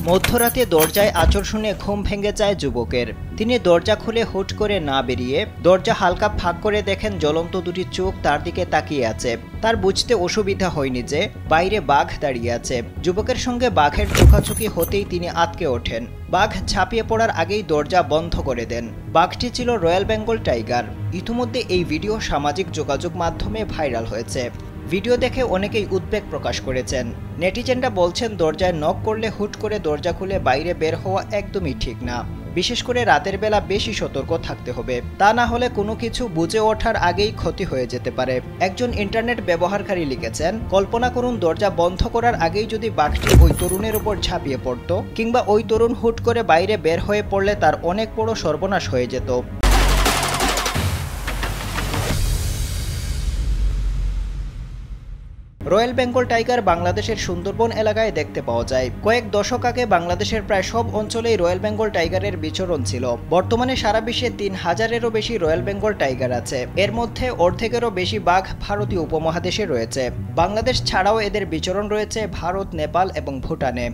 মধ্যরাতে দরজায় আঁচড় শুনে ঘুম ভেঙে যায় যুবকের। তিনি দরজা খুলে হুট করে না বেরিয়ে দরজা হালকা ফাঁক করে দেখেন জ্বলন্ত দুটি চোখ তার দিকে তাকিয়ে আছে। তার বুঝতে অসুবিধা হয়নি যে বাইরে বাঘ দাঁড়িয়ে আছে। যুবকের সঙ্গে বাঘের চোখাচোখি হতেই তিনি আঁতকে ওঠেন। বাঘ ঝাঁপিয়ে পড়ার আগেই দরজা বন্ধ করে দেন। বাঘটি ছিল রয়্যাল বেঙ্গল টাইগার। ইতিমধ্যে এই ভিডিও সামাজিক যোগাযোগ মাধ্যমে ভাইরাল হয়েছে। ভিডিও দেখে অনেকেই উদ্বেগ প্রকাশ করেছেন। নেটিজেনরা বলছেন দরজায় নক করলে হুট করে দরজা খুলে বাইরে বের হওয়া একদমই ঠিক না। বিশেষ করে রাতের বেলা বেশি সতর্ক থাকতে হবে, তা না হলে কোনো কিছু বুঝে ওঠার আগেই ক্ষতি হয়ে যেতে পারে। একজন ইন্টারনেট ব্যবহারকারী লিখেছেন, কল্পনা করুন দরজা বন্ধ করার আগেই যদি বাঘটি ওই তরুণের উপর ঝাঁপিয়ে পড়ত, কিংবা ওই তরুণ হুট করে বাইরে বের হয়ে পড়লে তার অনেক বড় সর্বনাশ হয়ে যেত। রয়্যাল বেঙ্গল টাইগার বাংলাদেশের সুন্দরবন এলাকায় দেখতে পাওয়া যায়। কয়েক দশক আগে বাংলাদেশের প্রায় সব অঞ্চলেই রয়্যাল বেঙ্গল টাইগারের বিচরণ ছিল। বর্তমানে সারা বিশ্বে ৩,০০০-এরও বেশি রয়্যাল বেঙ্গল টাইগার আছে। এর মধ্যে অর্ধেকেরও বেশি বাঘ ভারতীয় উপমহাদেশে রয়েছে। বাংলাদেশ ছাড়াও এদের বিচরণ রয়েছে ভারত, নেপাল এবং ভুটানে।